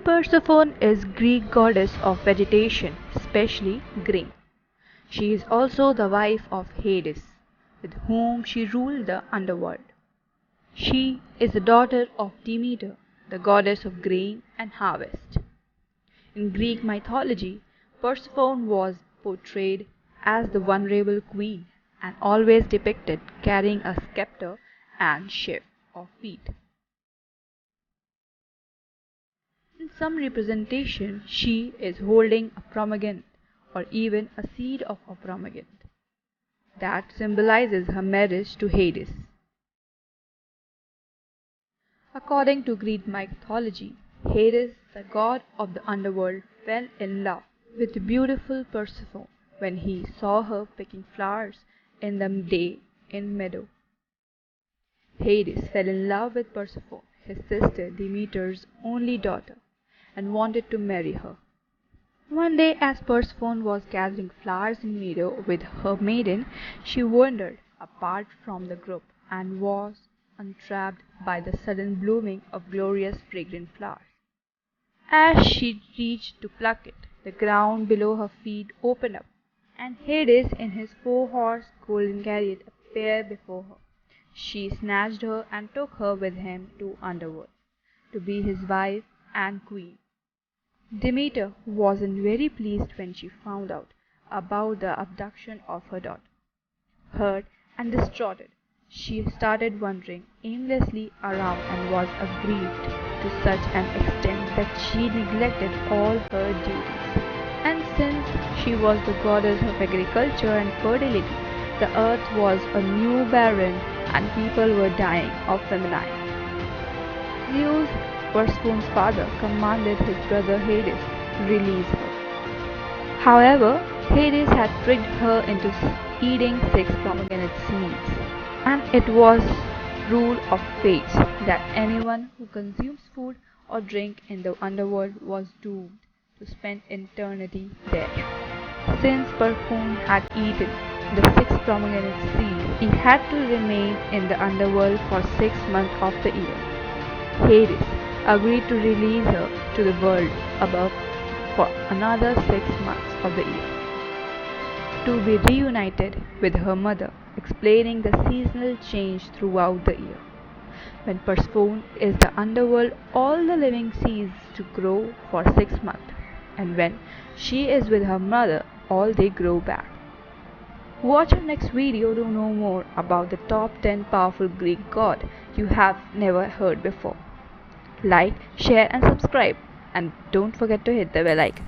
Persephone is Greek goddess of vegetation, especially grain. She is also the wife of Hades, with whom she ruled the underworld. She is the daughter of Demeter, the goddess of grain and harvest. In Greek mythology, Persephone was portrayed as the vulnerable queen and always depicted carrying a scepter and sheaf of wheat. In some representation, she is holding a pomegranate or even a seed of a pomegranate that symbolizes her marriage to Hades. According to Greek mythology, Hades, the god of the underworld, fell in love with beautiful Persephone when he saw her picking flowers in the day in meadow. Hades fell in love with Persephone, his sister Demeter's only daughter, and wanted to marry her. One day, as Persephone was gathering flowers in meadow with her maiden, she wandered apart from the group and was entrapped by the sudden blooming of glorious fragrant flowers. As she reached to pluck it, the ground below her feet opened up, and Hades in his 4-horse golden chariot appeared before her. She snatched her and took her with him to underworld, to be his wife and queen. Demeter wasn't very pleased when she found out about the abduction of her daughter. Hurt and distraught, she started wandering aimlessly around and was aggrieved to such an extent that she neglected all her duties. And since she was the goddess of agriculture and fertility, the earth was a new barren and people were dying of famine. Zeus, Persephone's father, commanded his brother Hades to release her. However, Hades had tricked her into eating 6 pomegranate seeds, and it was rule of fate that anyone who consumes food or drink in the underworld was doomed to spend eternity there. Since Persephone had eaten the 6 pomegranate seeds, he had to remain in the underworld for 6 months of the year. Hades agreed to release her to the world above for another 6 months of the year, to be reunited with her mother, explaining the seasonal change throughout the year. When Persephone is the underworld, all the living cease to grow for 6 months, and when she is with her mother, all they grow back. Watch our next video to know more about the top 10 powerful Greek god you have never heard before. Like, share and subscribe, and don't forget to hit the bell icon.